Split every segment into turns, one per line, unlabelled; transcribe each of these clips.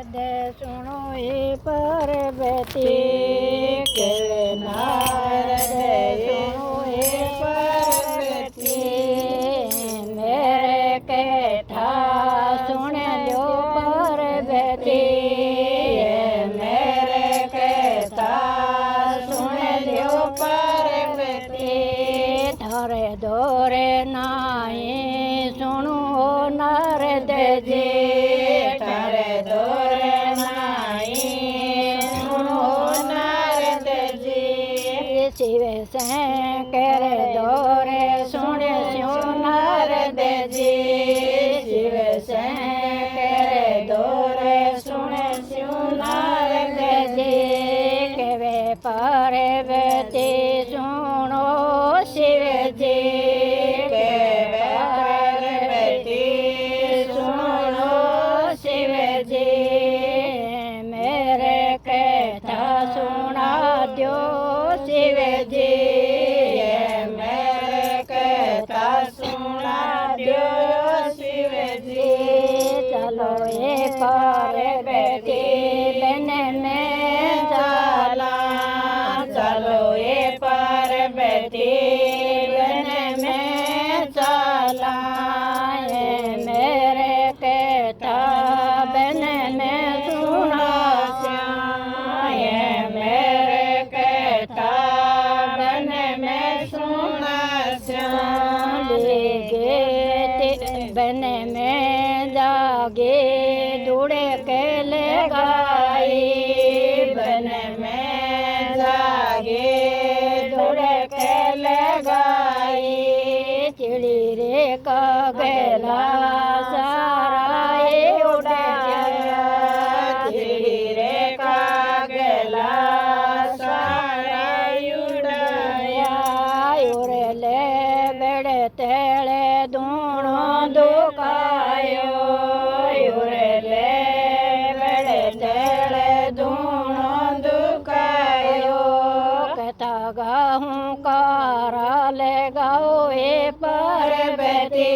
सुनो ये पार्वती के नारद सुनो ये पार्वती मेरे कथा सुन लो पार्वती मेरे कथा सुन लो पार्वती थारे दौरे नाई सुनो नारद जी थारे दौरे शिव शंकर दौरे सुन नारद जी शिव शंकर दौरे सुन नारद जी केवे पार्वती सुनो शिव जी केवे पार्वती सुनो शिव जी मेरे कथा सुना दो शिव जी मेरे कथा सुना दो शिव जी चलो ये पार्वती बन में जाला चलो ये पार्वती बन में जाला मेरे कथा बन में सुना मेरे कथा बन में सुना बन में जागे जुड़े के लगाई बन में जागे जुड़े के लगाई चिड़ी रे का गला सारा उड़ाया चिड़ी रे का गला सारा उड़ाया उड़ले बड़े तेले दोनों दुखायो उड़ले बड़े तेले दोनों दुखायो कथा गाहूँ कारा ले गाओ ये पार्वती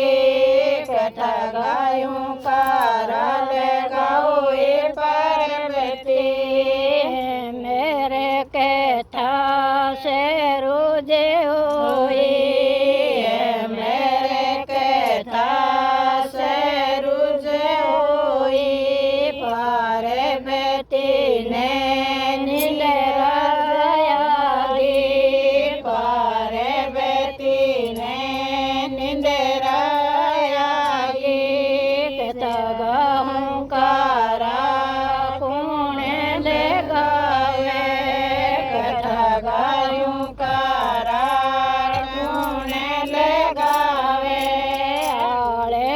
कथा गायूँ कारा ले गाओ ये पार्वती मेरे कथा से रोजे होई मेरे कथा से रोजे होई पार्वती ने नीलरा दी पार्वती ने नीलरा कथा गाहूँ कारा कौन ले गावे कथा गायूँ कारा कौन ले गावे आले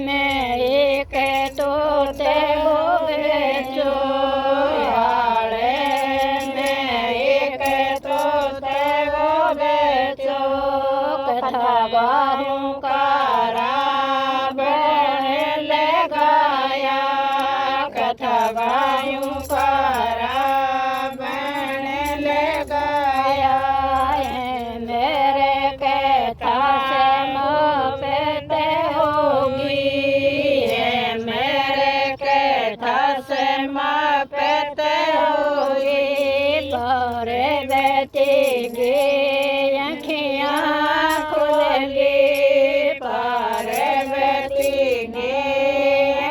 में एक तोते बेचो आले में एक तोते बेचो कथा गाहूँ कारा लगाया कथा गायूँ कारा बन लगाया मेरे कथा समाप्त होगी मेरे कथा समाप्त होगी पार्वती की अखियाँ खुलेगी पार्वती की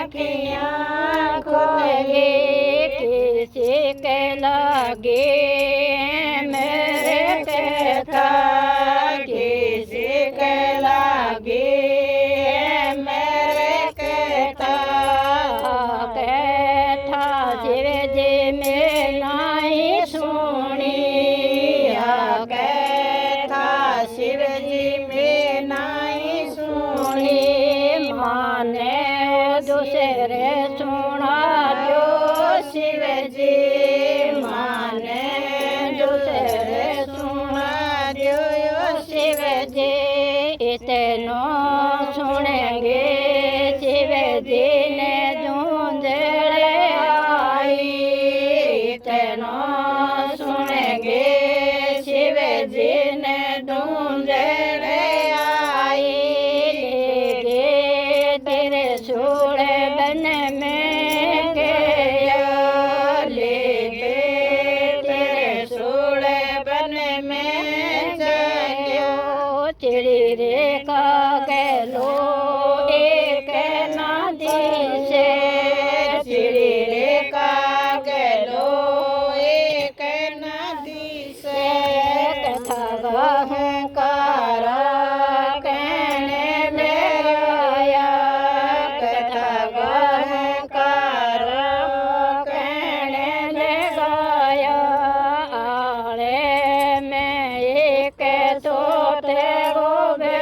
अखियाँ खुलेगी किसी के लगे मेरे कथा किसी के लगे मेरे कथा कथा शिव जी में नहीं सुनी कथा शिव जी में नहीं सुनी माने दूसरे सुना जो शिव जी माने दूसरे सुना जो शिव जी इतनो सुनेंगे शिव जी ने जूंझड़े आई इतनो सुनेंगे शिव जी ने जूंझड़े आई लेके तेरे सूर बन में के સીડી રે કાગલો એક નદી છે કથા ગહુકાર કેણે લેગાયા કથા ગહુકાર કેણે લેગાયા આળે મેં એક તો તે ગોબે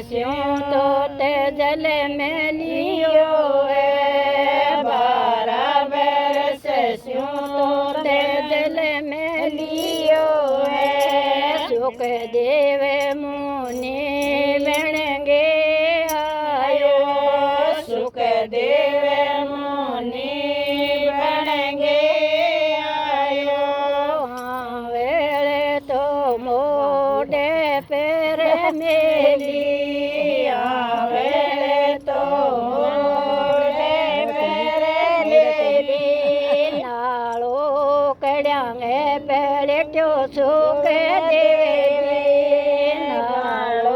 तो ते जल में लियो है बराबर से तो ते जल में लियो है सुख देव मुनि बनगे आयो सुख देव मुनि बनगे आयो वेले तो मोड़े पैर मेली सुख देवी नालो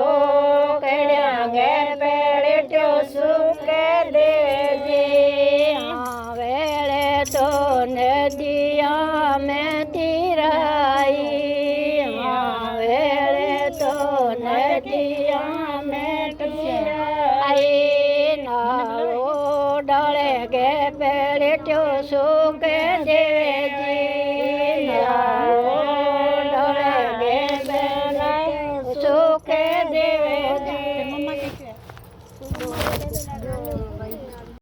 कड़ियांगे पेड़ो सुख देवी वेले तो नदिया में तिराई वेले तो नदिया में तिराई नालो डाले गे पेड़ो सुख देवी